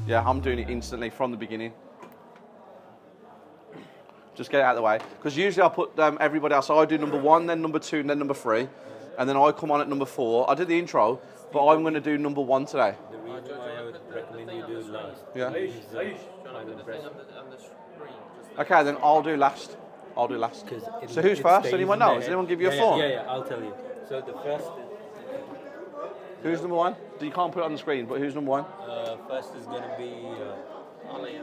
Yeah, I'm doing it instantly from the beginning. Just get it out of the way. Because usually I put everybody else, so I do number 1, then number 2, and then number 3. And then I come on at number 4. I did the intro, but I'm going to do number 1 today. The reason why I would recommend you do last Yeah. is Okay, then I'll do last. I'll do last. So who's first? Anyone know? Does anyone give you a form? Yeah, I'll tell you. So the first... Who's number 1? You can't put it on the screen, but who's number 1? First is going to be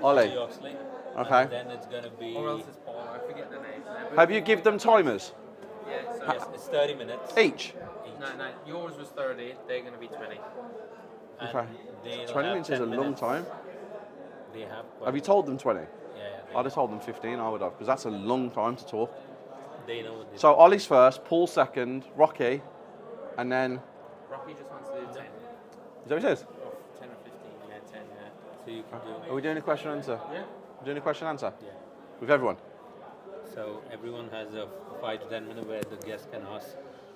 Ollie. Oxley. Okay. And then it's going to be... Or else it's Paul, I forget the name. Have you give them timers? Yeah, so Yes, it's 30 minutes. Each? no, yours was 30, they're going to be 20. And Okay. they'll 20 have minutes is 10 a long minutes. time. They have... Have you told them 20? Yeah, I'd have told them 15, I would have, because that's a long time to talk. they know what they So Ollie's first, Paul second, Rocky, and then... Rocky just wants to do 10. Is that what he says? Or 10 or 15. Yeah, 10, yeah. So you can do... Are we doing a question and answer? Yeah. We're doing a question and answer? Yeah. With everyone? So everyone has a 5 to 10 minute where the guest can ask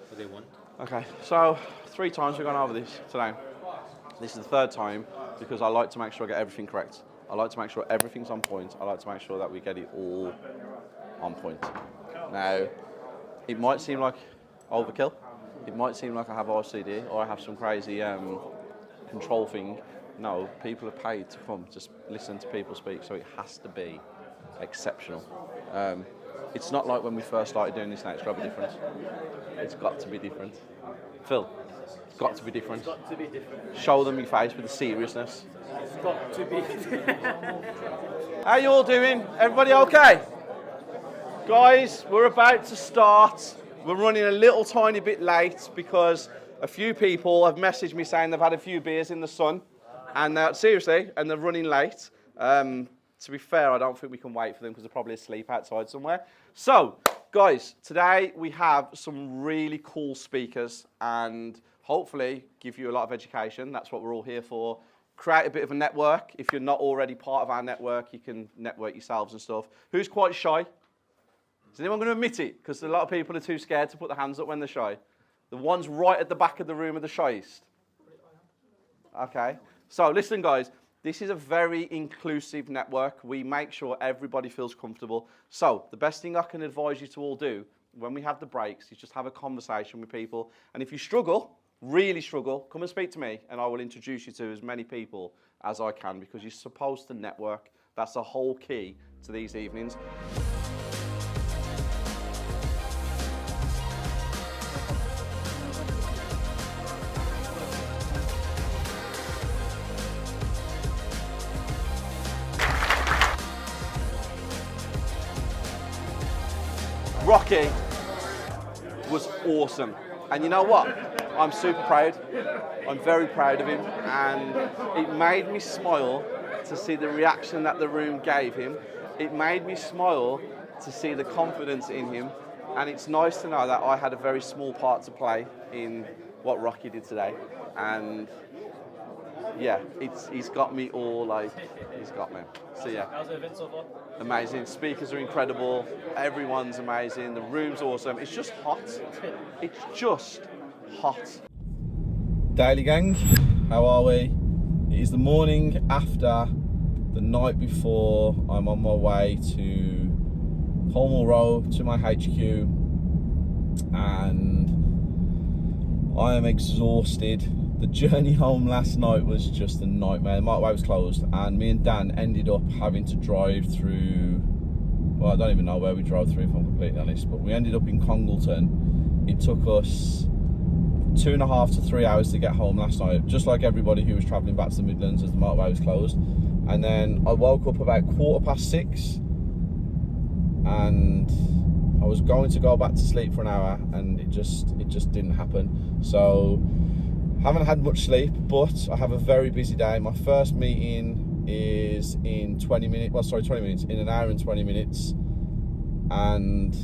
what they want. Okay, so 3 times we've gone over this today. This is the 3rd time because I like to make sure I get everything correct. I like to make sure everything's on point. I like to make sure that we get it all on point. Now, it might seem like overkill. It might seem like I have OCD or I have some crazy control thing. No, people are paid to come to listen to people speak, so it has to be exceptional. It's not like when we first started doing this now, it's got to be different. It's got to be different. Phil, it's got to be different. It's got to be different. Show them your face with the seriousness. It's got to be. How you all doing? Everybody okay? Guys, we're about to start. We're running a little tiny bit late because a few people have messaged me saying they've had a few beers in the sun. And seriously, and they're running late. To be fair, I don't think we can wait for them because they're probably asleep outside somewhere. So, guys, today we have some really cool speakers and hopefully give you a lot of education. That's what we're all here for. Create a bit of a network. If you're not already part of our network, you can network yourselves and stuff. Who's quite shy? Is anyone going to admit it? Because a lot of people are too scared to put their hands up when they're shy. The ones right at the back of the room are the shyest. Okay. So listen, guys. This is a very inclusive network. We make sure everybody feels comfortable. So the best thing I can advise you to all do when we have the breaks is just have a conversation with people. And if you struggle, really struggle, come and speak to me and I will introduce you to as many people as I can because you're supposed to network. That's the whole key to these evenings. Rocky was awesome. And you know what? I'm super proud. I'm very proud of him. And it made me smile to see the reaction that the room gave him. It made me smile to see the confidence in him. And it's nice to know that I had a very small part to play in what Rocky did today. And yeah, he's got me all like, he's got me. So yeah. How's the event so far? Amazing. Speakers are incredible. Everyone's amazing. The room's awesome. It's just hot. It's just hot. Daily gang, how are we? It is the morning after the night before. I'm on my way to Holmell Row to my HQ and I am exhausted. The journey home last night was just a nightmare. The motorway was closed and me and Dan ended up having to drive through, well, I don't even know where we drove through if I'm completely honest, but we ended up in Congleton. It took us 2.5 to 3 hours to get home last night, just like everybody who was travelling back to the Midlands as the motorway was closed. And then I woke up about 6:15 and I was going to go back to sleep for an hour and it just didn't happen. So haven't had much sleep, but I have a very busy day. My first meeting is in 20 minutes, well, sorry, 20 minutes, in an hour and 20 minutes. And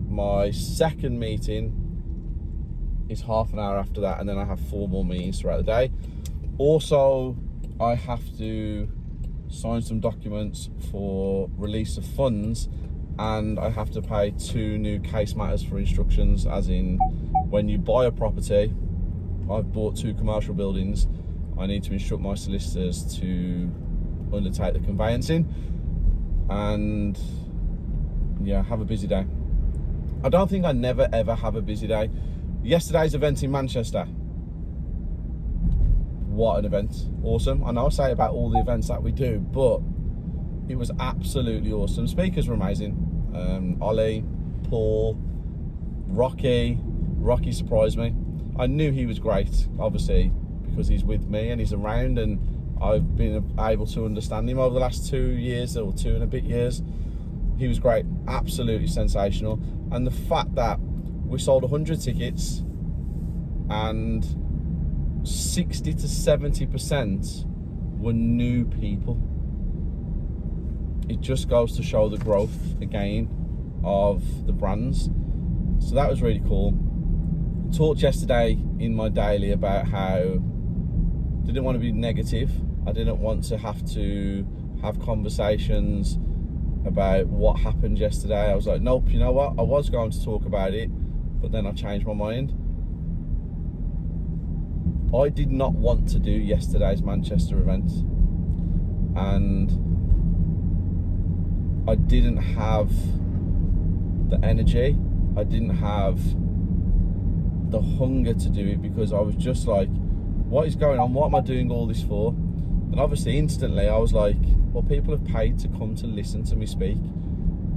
my second meeting is half an hour after that, and then I have 4 more meetings throughout the day. Also, I have to sign some documents for release of funds, and I have to pay 2 new case matters for instructions, as in when you buy a property, I've bought 2 commercial buildings, I need to instruct my solicitors to undertake the conveyancing, and yeah, have a busy day. I don't think I never ever have a busy day. Yesterday's event in Manchester, what an event. Awesome. I know I say about all the events that we do, but it was absolutely awesome. Speakers were amazing. Ollie, Paul, Rocky surprised me. I knew he was great, obviously, because he's with me and he's around, and I've been able to understand him over the last 2 years, or 2 and a bit years. He was great, absolutely sensational. And the fact that we sold 100 tickets and 60 to 70% were new people. It just goes to show the growth again of the brands. So that was really cool. Talked yesterday in my daily about how I didn't want to be negative. I didn't want to have conversations about what happened yesterday. I was like, nope, you know what? I was going to talk about it, but then I changed my mind. I did not want to do yesterday's Manchester event, and I didn't have the energy. I didn't have the hunger to do it, because I was just like, what is going on? What am I doing all this for? And obviously instantly I was like, well, people have paid to come to listen to me speak,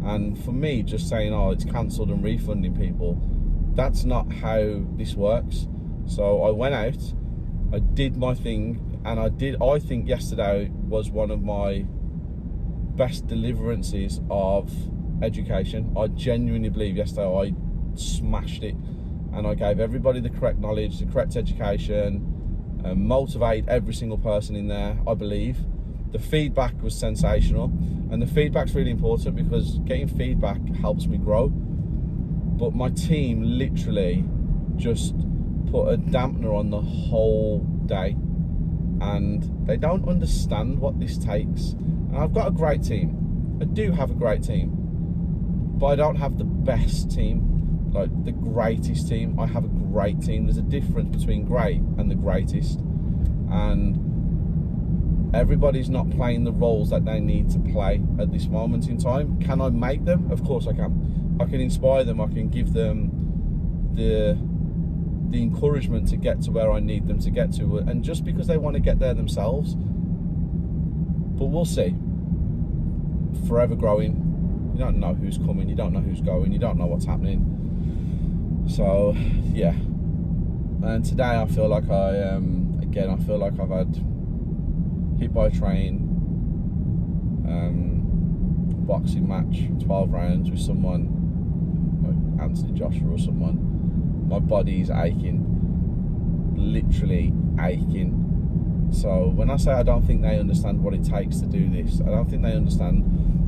and for me just saying, oh, it's cancelled and refunding people, that's not how this works. So I went out, I did my thing, and I think yesterday was one of my best deliverances of education. I genuinely believe yesterday I smashed it, and I gave everybody the correct knowledge, the correct education, and motivate every single person in there, I believe. The feedback was sensational, and the feedback's really important because getting feedback helps me grow. But my team literally just put a dampener on the whole day, and they don't understand what this takes. And I've got a great team. I do have a great team, but I don't have the best team, like the greatest team. I have a great team. There's a difference between great and the greatest, and everybody's not playing the roles that they need to play at this moment in time. Can I make them? Of course I can. I can inspire them. I can give them the encouragement to get to where I need them to get to, and just because they want to get there themselves. But we'll see. Forever growing. You don't know who's coming, you don't know who's going, you don't know what's happening. So yeah, and today I feel like I feel like I've had hit by a train, boxing match, 12 rounds with someone like Anthony Joshua or someone. My body's aching, literally aching. So when I say I don't think they understand what it takes to do this, I don't think they understand.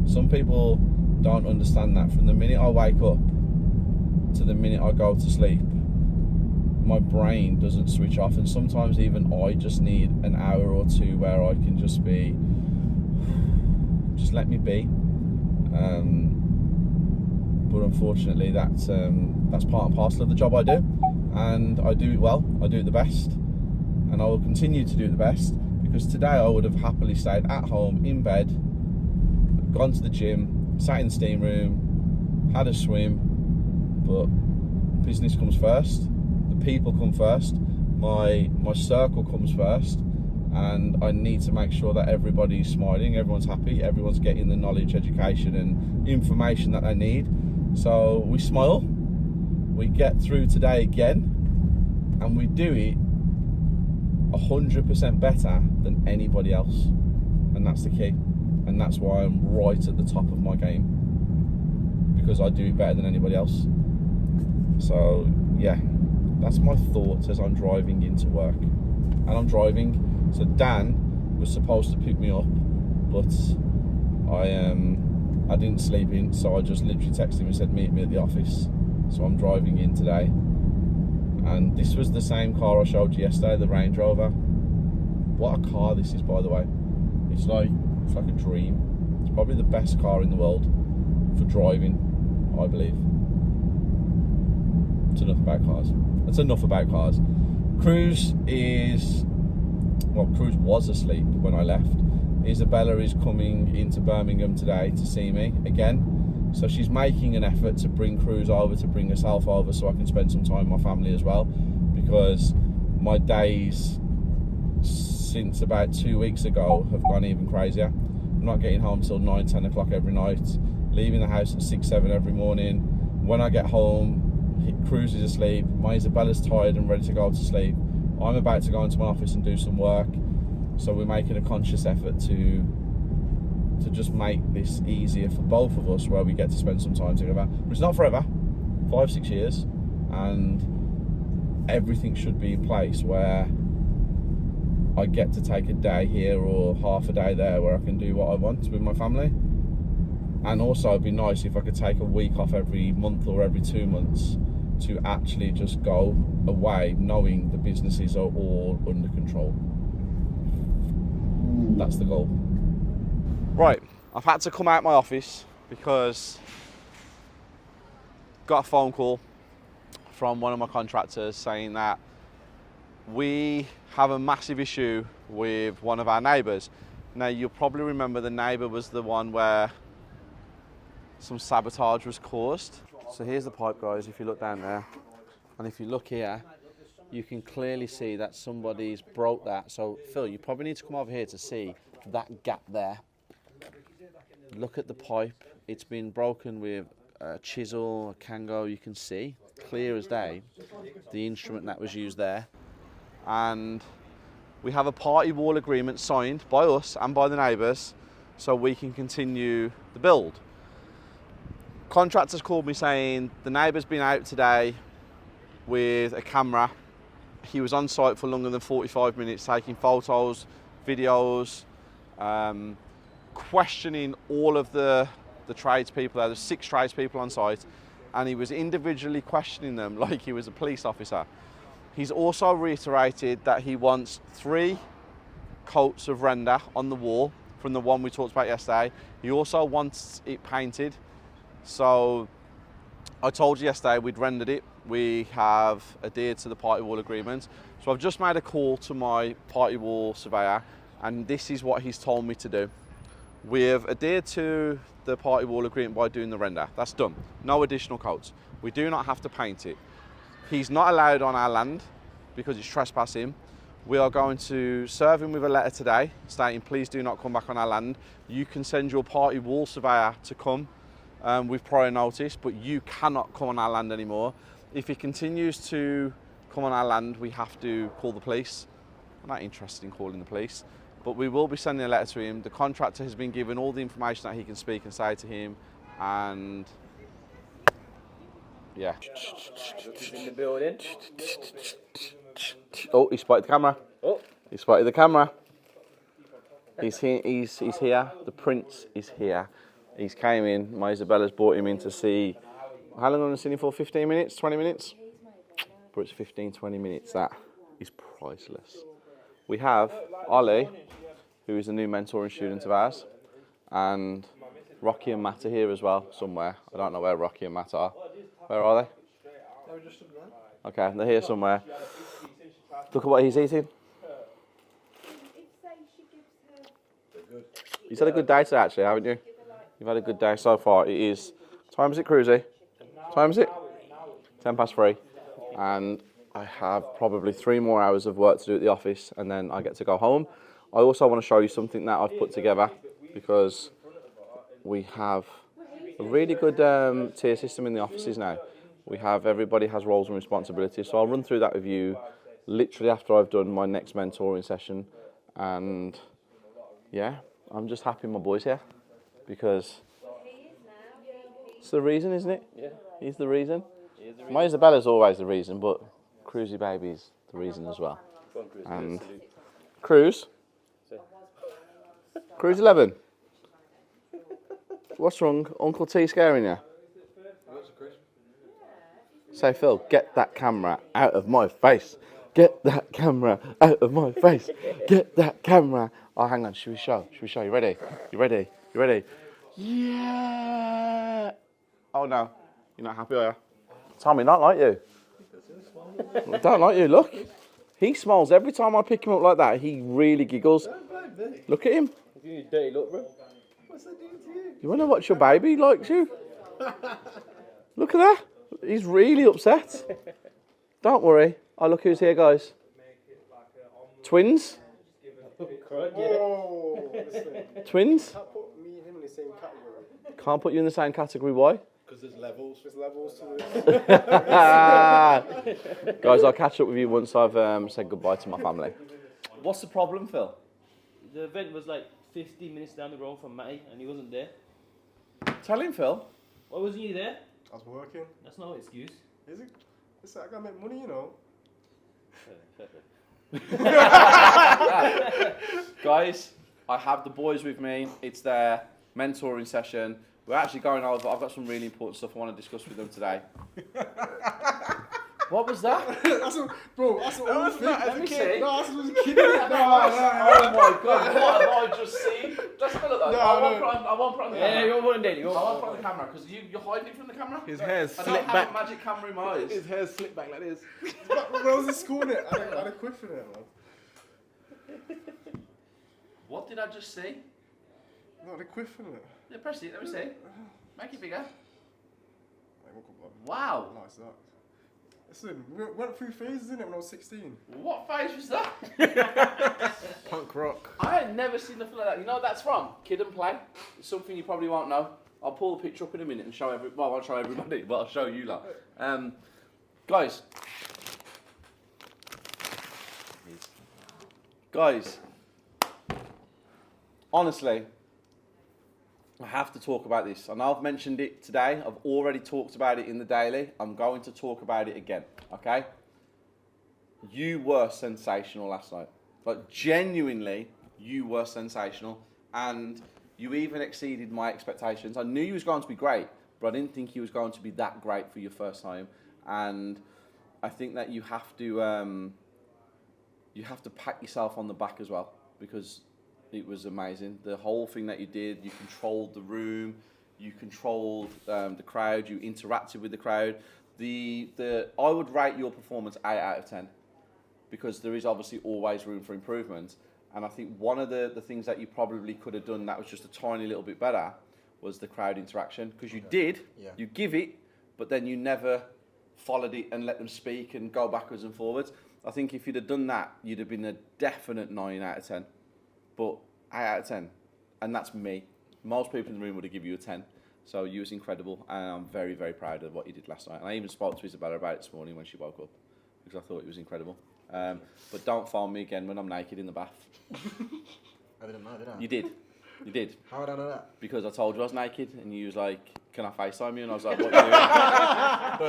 Some people don't understand that from the minute I wake up to the minute I go to sleep, my brain doesn't switch off, and sometimes even I just need an hour or two where I can just be, just let me be. But unfortunately that's part and parcel of the job I do, and I do it well, I do it the best, and I will continue to do it the best, because today I would have happily stayed at home in bed, gone to the gym, sat in the steam room, had a swim, but business comes first, the people come first, my circle comes first, and I need to make sure that everybody's smiling, everyone's happy, everyone's getting the knowledge, education and information that they need. So we smile, we get through today again, and we do it 100% better than anybody else, and that's the key, and that's why I'm right at the top of my game, because I do it better than anybody else. So yeah, that's my thoughts as I'm driving into work, and I'm driving. So Dan was supposed to pick me up, but I didn't sleep in, so I just literally texted him and said meet me at the office. So I'm driving in today, and this was the same car I showed you yesterday, the Range Rover. What a car this is, by the way. It's like a dream. It's probably the best car in the world for driving, I believe. It's enough about cars. That's enough about cars. Cruz was asleep when I left, Isabella is coming into Birmingham today to see me again. So she's making an effort to bring Cruz over, to bring herself over so I can spend some time with my family as well. Because my days since about 2 weeks ago have gone even crazier. I'm not getting home till 9, 10 o'clock every night, leaving the house at 6, 7 every morning. When I get home, Cruz is asleep, my Isabella's tired and ready to go to sleep. I'm about to go into my office and do some work. So we're making a conscious effort to just make this easier for both of us, where we get to spend some time together. But it's not forever, 5, 6 years, and everything should be in place where I get to take a day here or half a day there where I can do what I want with my family. And also it'd be nice if I could take a week off every month or every 2 months to actually just go away knowing the businesses are all under control. That's the goal. Right, I've had to come out my office because got a phone call from one of my contractors saying that we have a massive issue with one of our neighbours. Now, you'll probably remember the neighbour was the one where some sabotage was caused. So here's the pipe, guys, if you look down there. And if you look here, you can clearly see that somebody's broke that. So, Phil, you probably need to come over here to see that gap there. Look at the pipe. It's been broken with a chisel, a Kango. You can see, clear as day, the instrument that was used there. And we have a party wall agreement signed by us and by the neighbours so we can continue the build. Contractors called me saying the neighbour's been out today with a camera. He was on site for longer than 45 minutes taking photos, videos, questioning all of the tradespeople there. There's 6 tradespeople on site, and he was individually questioning them like he was a police officer. He's also reiterated that he wants 3 coats of render on the wall from the one we talked about yesterday. He also wants it painted. So I told you yesterday we'd rendered it. We have adhered to the party wall agreement. So I've just made a call to my party wall surveyor, and this is what he's told me to do. We have adhered to the party wall agreement by doing the render. That's done. No additional coats. We do not have to paint it. He's not allowed on our land because it's trespassing. We are going to serve him with a letter today stating, please do not come back on our land. You can send your party wall surveyor to come with prior notice, but you cannot come on our land anymore. If he continues to come on our land, we have to call the police. I'm not interested in calling the police, but we will be sending a letter to him. The contractor has been given all the information that he can speak and say to him, and yeah. In the building. Oh, he spotted the camera. Oh. He spotted the camera. He's here. He's here. The prince is here. He's came in. My Isabella's brought him in to see. How long have I seen him for? 15 minutes? 20 minutes? But it's 15, 20 minutes. That is priceless. We have Ollie, who is a new mentoring student of ours, and Rocky and Matt are here as well, somewhere. I don't know where Rocky and Matt are. Where are they? Okay, they're here somewhere. Look at what he's eating. You've had a good day today, actually, haven't you? You've had a good day so far. It is. Time is it, Cruzy? Time is it? 3:10. And I have probably 3 more hours of work to do at the office, and then I get to go home. I also want to show you something that I've put together, because we have a really good tier system in the offices now. We have, everybody has roles and responsibilities, so I'll run through that with you literally after I've done my next mentoring session. And yeah, I'm just happy my boy's here, because it's the reason, isn't it? Yeah. He's the reason. My Isabella's always the reason, but Cruzy Baby's the reason as well. And Cruz? Cruz 11? What's wrong? Uncle T scaring you? Say, Phil, get that camera out of my face. Get that camera out of my face. Get that camera. Oh, hang on. Should we show? Should we show? You ready? You ready? You ready? Yeah. Oh, no. You're not happy, are you? Tommy, don't like you. I don't like you. Look. He smiles every time I pick him up like that. He really giggles. Look at him. You need a dirty look, bro. What's that doing to you? You want to watch your baby likes you? Look at that. He's really upset. Don't worry. Oh, look who's here, guys. Twins? Whoa, listen. Twins? Can't put me and him in the same category. Can't put you in the same category. Why? Because there's levels. There's levels to this. Guys, I'll catch up with you once I've said goodbye to my family. What's the problem, Phil? The event was like 15 minutes down the road from Matty, and he wasn't there. Tell him, Phil. Why wasn't you there? I was working. That's not an excuse. Is it? Listen, I gotta make money, you know. Guys, I have the boys with me. It's their mentoring session. We're actually going over. I've got some really important stuff I want to discuss with them today. What was that? That's a, bro, that's an old thing. Let me see. No, that's what was a kid. Oh my God, what have I just seen? Let's have a look though. No, I won't put on the camera. Yeah, you're one daily. I won't put on the camera because you're hiding it from the camera. His hair's I don't slicked have back. a magic camera in my eyes. His hair's slicked back like this. When I was in school, innit? I had a quiff in it, man. What did I just see? No, the quiff in it. Yeah, press it. Let me see. Make it bigger. Like, what could Wow. Nice that. Listen, we went through phases in it when I was 16. What face was that? Punk rock. I had never seen nothing like that. You know what that's from? Kid and Play. It's something you probably won't know. I'll pull the picture up in a minute and show well, I won't show everybody, but I'll show you lot. Guys. Guys. Honestly, I have to talk about this. I know I've mentioned it today. I've already talked about it in the daily. I'm going to talk about it again, okay? You were sensational last night. Like, genuinely, you were sensational. And you even exceeded my expectations. I knew you was going to be great, but I didn't think you was going to be that great for your first time. And I think that you have to pat yourself on the back as well, because it was amazing. The whole thing that you did, you controlled the room, you controlled the crowd, you interacted with the crowd. I would rate your performance 8 out of 10, because there is obviously always room for improvement. And I think one of the things that you probably could have done that was just a tiny little bit better was the crowd interaction, because you you give it, but then you never followed it and let them speak and go backwards and forwards. I think if you'd have done that, you'd have been a definite 9 out of 10. But 8 out of 10, and that's me. Most people in the room would have given you a 10. So you was incredible, and I'm very, very proud of what you did last night. And I even spoke to Isabella about it this morning when she woke up, because I thought it was incredible. But don't phone me again when I'm naked in the bath. I didn't know, did I? You did. You did. How would I know that? Because I told you I was naked, and you was like, can I FaceTime you? And I was like, what are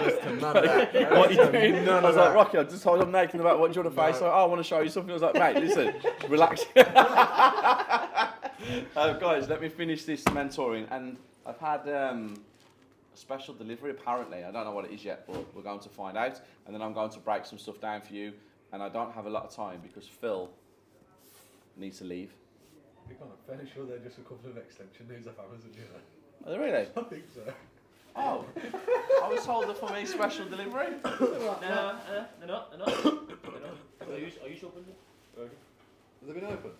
you doing? None of that. What are you doing? None I was of like, that. Rocky, I just told you I'm naked about what do you want to FaceTime? Oh, I want to show you something. I was like, mate, listen, relax. Guys, let me finish this mentoring. And I've had a special delivery, apparently. I don't know what it is yet, but we're going to find out. And then I'm going to break some stuff down for you. And I don't have a lot of time because Phil needs to leave. I'm fairly sure they're just a couple of extension news of Amazon, you know. Are they really? I think so. Oh, I was told they're for me special delivery. No, they're not. Are you sure? Has it been open?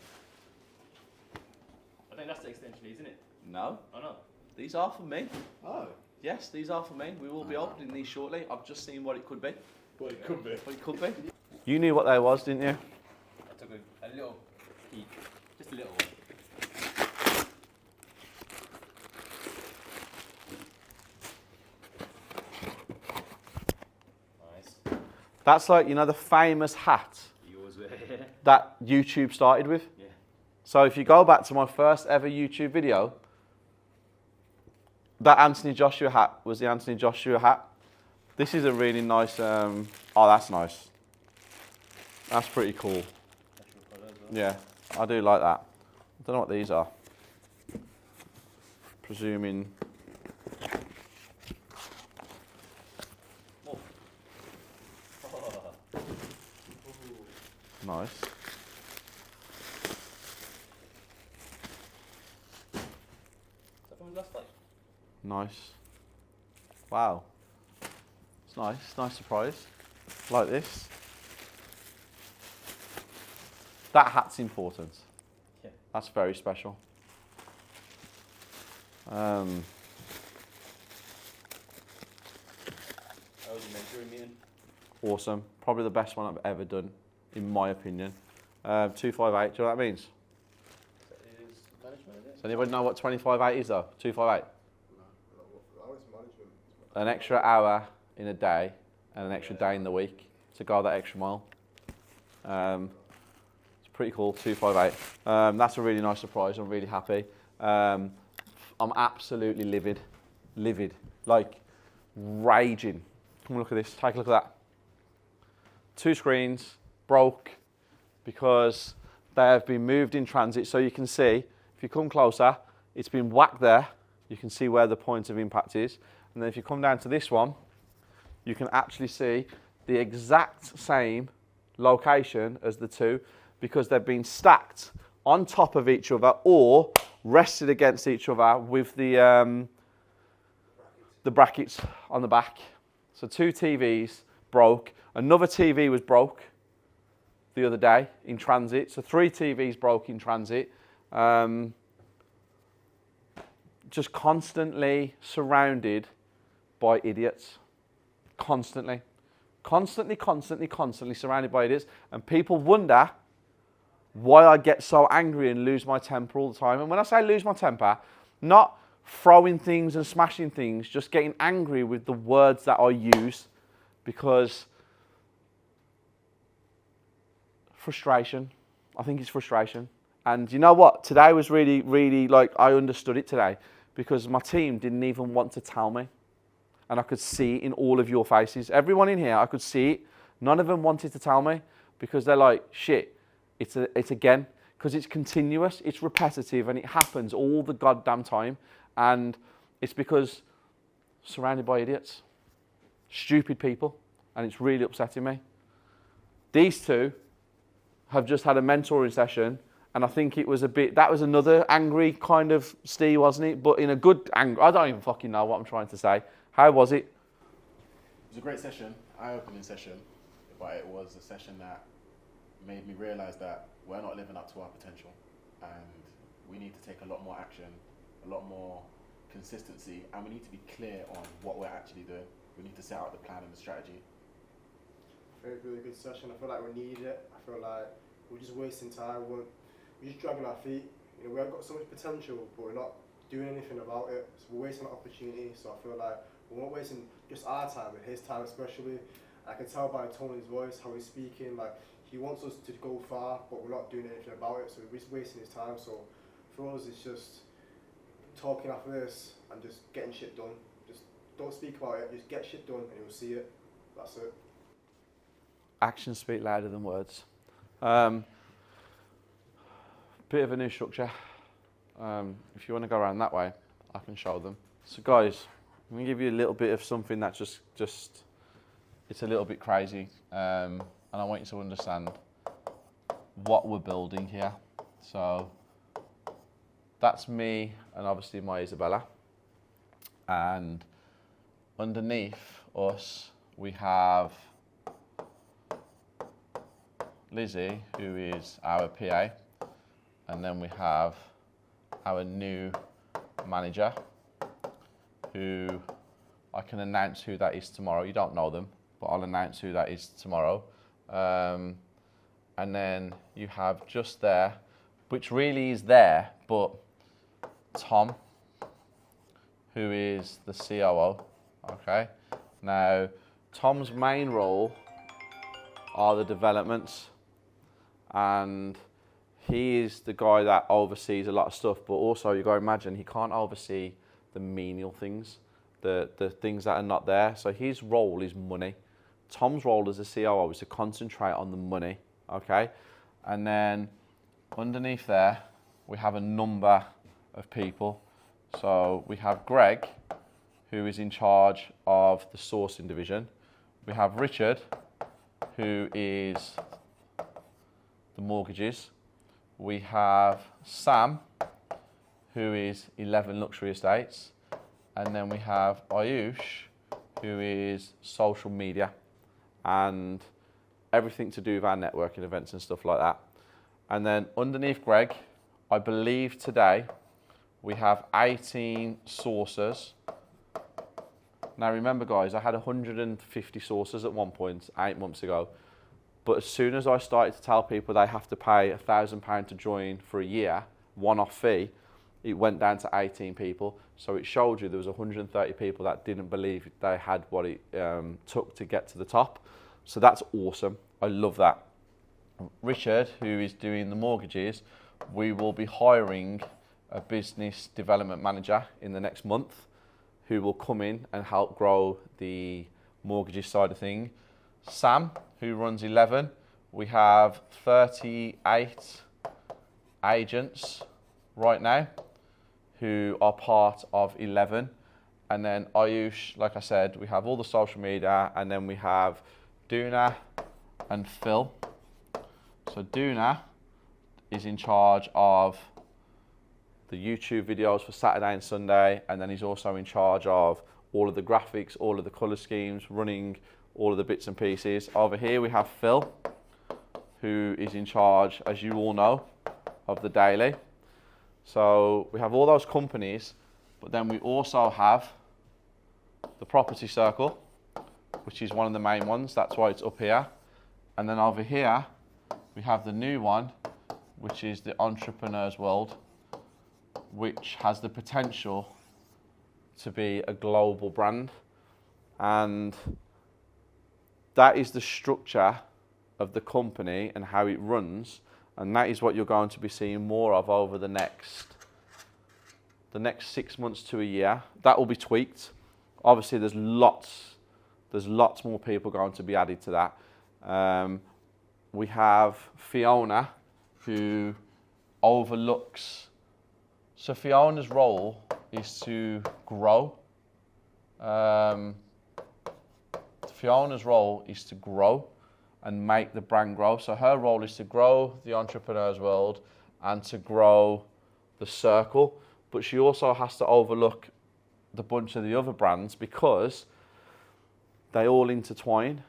I think that's the extension, isn't it? No, Oh no. these are for me. Oh. Yes, these are for me. We will be opening these shortly. I've just seen what it could be. Well, it could be. What it could be. You knew what they was, didn't you? I took a little peek, just a little one. Nice. That's like, you know, the famous hat Yours were that YouTube started with. Yeah. So if you go back to my first ever YouTube video, that Anthony Joshua hat was the Anthony Joshua hat. This is a really nice, oh, that's nice. That's pretty cool. Yeah, I do like that. I don't know what these are. Presuming. Nice. Nice. Wow. It's nice. Nice surprise. Like this. That hat's important. Yeah. That's very special. How was your mentoring meeting? Awesome. Probably the best one I've ever done, in my opinion. 258, do you know what that means? Is management in it? Does anybody know what 258 is though? 258? How is management? An extra hour in a day and an extra day in the week to go that extra mile. It's pretty cool, 258. That's a really nice surprise. I'm really happy. I'm absolutely livid, like raging. Come look at this, take a look at that. 2 screens, broke, because they have been moved in transit. So you can see, if you come closer, it's been whacked there. You can see where the point of impact is. And then if you come down to this one, you can actually see the exact same location as the 2, because they've been stacked on top of each other or rested against each other with the brackets on the back. So 2 TVs broke. Another TV was broke the other day in transit. So 3 TVs broke in transit. Just constantly surrounded by idiots. Constantly surrounded by idiots. And people wonder why I get so angry and lose my temper all the time. And when I say lose my temper, not throwing things and smashing things, just getting angry with the words that I use, because frustration. I think it's frustration. And you know what? Today was really like, I understood it today, because my team didn't even want to tell me. And I could see it in all of your faces. Everyone in here, I could see it. None of them wanted to tell me, because they're like, shit, it's again. Because it's continuous, it's repetitive, and it happens all the goddamn time. And it's because surrounded by idiots, stupid people, and it's really upsetting me. These 2 have just had a mentoring session, and I think it was that was another angry kind of Steve, wasn't it? But in a good anger. I don't even fucking know what I'm trying to say. How was it? It was a great session, eye-opening session, but it was a session that made me realise that we're not living up to our potential, and we need to take a lot more action, a lot more consistency, and we need to be clear on what we're actually doing. We need to set out the plan and the strategy. Very, really good session. I feel like we needed it. I feel like we're just wasting time. We're just dragging our feet. You know, we've got so much potential, but we're not doing anything about it. So we're wasting an opportunity. So I feel like we're not wasting just our time, but his time especially. I can tell by Tony's voice, how he's speaking, like he wants us to go far, but we're not doing anything about it. So we're just wasting his time. So for us, it's just talking after this and just getting shit done. Just don't speak about it. Just get shit done, and you'll see it. That's it. Actions speak louder than words. Bit of a new structure. If you want to go around that way, I can show them. So guys, I'm going to give you a little bit of something that just it's a little bit crazy. And I want you to understand what we're building here. So that's me and obviously my Isabella. And underneath us, we have Lizzie, who is our PA. And then we have our new manager, who I can announce who that is tomorrow. You don't know them, but I'll announce who that is tomorrow. And then you have just there, which really is there, but Tom, who is the COO, okay? Now, Tom's main role are the developments, and he is the guy that oversees a lot of stuff, but also you got to imagine he can't oversee the menial things, the things that are not there. So his role is money. Tom's role as a COO is to concentrate on the money, okay? And then underneath there, we have a number of people. So we have Greg, who is in charge of the sourcing division. We have Richard, who is the mortgages. We have Sam, who is 11 Luxury Estates. And then we have Ayush, who is social media and everything to do with our networking events and stuff like that. And then underneath Greg, I believe today we have 18 sources. Now remember guys, I had 150 sources at one point 8 months ago. But as soon as I started to tell people they have to pay £1,000 to join for a year, one-off fee, it went down to 18 people. So it showed you there was 130 people that didn't believe they had what it took to get to the top. So that's awesome. I love that. Richard, who is doing the mortgages, we will be hiring a business development manager in the next month who will come in and help grow the mortgages side of thing. Sam, who runs 11, we have 38 agents right now who are part of 11. And then Ayush, like I said, we have all the social media, and then we have Duna and Phil. So Duna is in charge of the YouTube videos for Saturday and Sunday, and then he's also in charge of all of the graphics, all of the colour schemes, running all of the bits and pieces. Over here we have Phil, who is in charge, as you all know, of the daily. So we have all those companies, but then we also have the property circle, which is one of the main ones. That's why it's up here. And then over here, we have the new one, which is the Entrepreneur's World, which has the potential to be a global brand. And that is the structure of the company and how it runs. And that is what you're going to be seeing more of over the next 6 months to a year. That will be tweaked. Obviously, there's lots more people going to be added to that. We have Fiona, who overlooks. So Fiona's role is to grow. Fiona's role is to grow and make the brand grow. So her role is to grow the Entrepreneur's World and to grow the circle. But she also has to overlook the bunch of the other brands because they all intertwine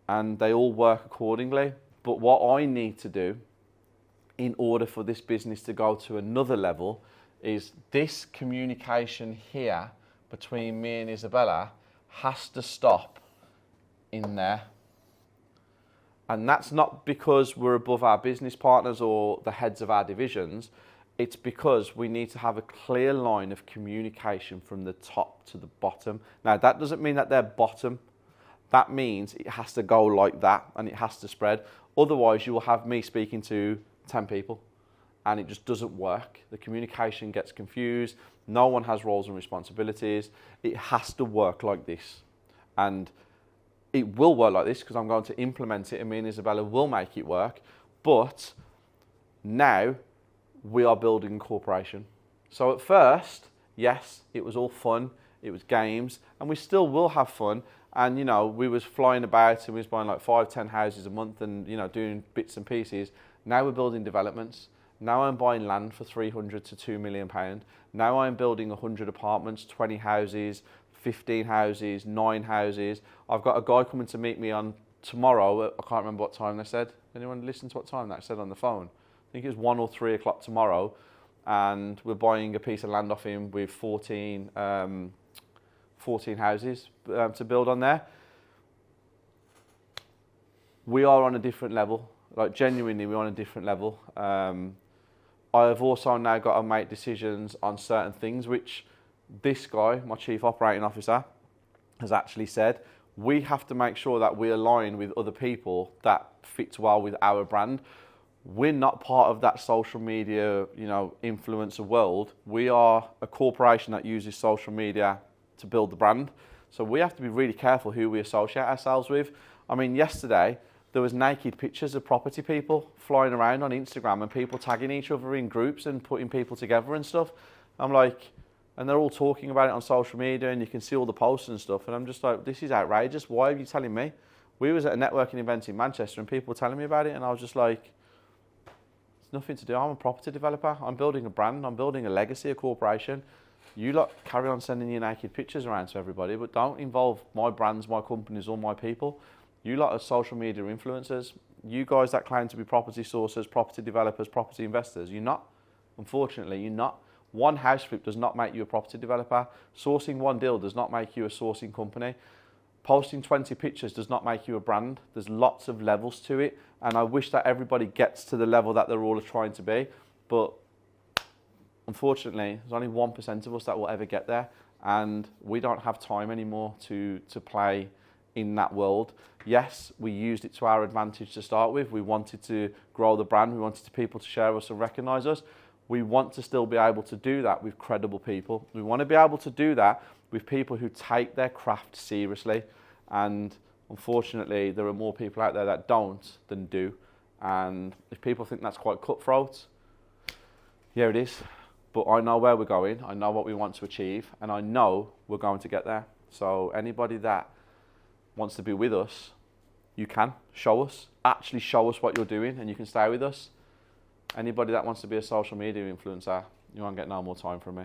and they all work accordingly. But what I need to do in order for this business to go to another level is this communication here between me and Isabella has to stop in there. And that's not because we're above our business partners or the heads of our divisions. It's because we need to have a clear line of communication from the top to the bottom. Now, that doesn't mean that they're bottom. That means it has to go like that and it has to spread. Otherwise, you will have me speaking to 10 people and it just doesn't work. The communication gets confused. No one has roles and responsibilities. It has to work like this. And it will work like this because I'm going to implement it and me and Isabella will make it work. But now we are building a corporation. So at first, yes, it was all fun. It was games and we still will have fun. And, you know, we was flying about and we was buying like 5-10 houses a month and, you know, doing bits and pieces. Now we're building developments. Now I'm buying land for 300 to £2 million. Now I'm building 100 apartments, 20 houses, 15 houses, 9 houses. I've got a guy coming to meet me on tomorrow. I can't remember what time they said. Anyone listen to what time that said on the phone? I think it was 1 or 3 o'clock tomorrow. And we're buying a piece of land off him with 14 houses to build on there. We are on a different level. Like genuinely, we're on a different level. I have also now got to make decisions on certain things, which this guy, my Chief Operating Officer, has actually said, we have to make sure that we align with other people that fits well with our brand. We're not part of that social media, you know, influencer world. We are a corporation that uses social media to build the brand. So we have to be really careful who we associate ourselves with. I mean, yesterday, there was naked pictures of property people flying around on Instagram and people tagging each other in groups and putting people together and stuff. I'm like, and they're all talking about it on social media and you can see all the posts and stuff. And I'm just like, this is outrageous. Why are you telling me? We was at a networking event in Manchester and people were telling me about it. And I was just like, it's nothing to do. I'm a property developer. I'm building a brand. I'm building a legacy, a corporation. You lot carry on sending your naked pictures around to everybody, but don't involve my brands, my companies, or my people. You lot are social media influencers. You guys that claim to be property sourcers, property developers, property investors, you're not. Unfortunately, you're not. One house flip does not make you a property developer. Sourcing one deal does not make you a sourcing company. Posting 20 pictures does not make you a brand. There's lots of levels to it, and I wish that everybody gets to the level that they're all trying to be, but unfortunately, there's only 1% of us that will ever get there, and we don't have time anymore to play in that world. Yes, we used it to our advantage to start with. We wanted to grow the brand. We wanted people to share us and recognise us. We want to still be able to do that with credible people. We want to be able to do that with people who take their craft seriously. And unfortunately, there are more people out there that don't than do. And if people think that's quite cutthroat, yeah, it is. But I know where we're going. I know what we want to achieve. And I know we're going to get there. So anybody that wants to be with us, you can show us. Actually show us what you're doing and you can stay with us. Anybody that wants to be a social media influencer, you won't get no more time from me.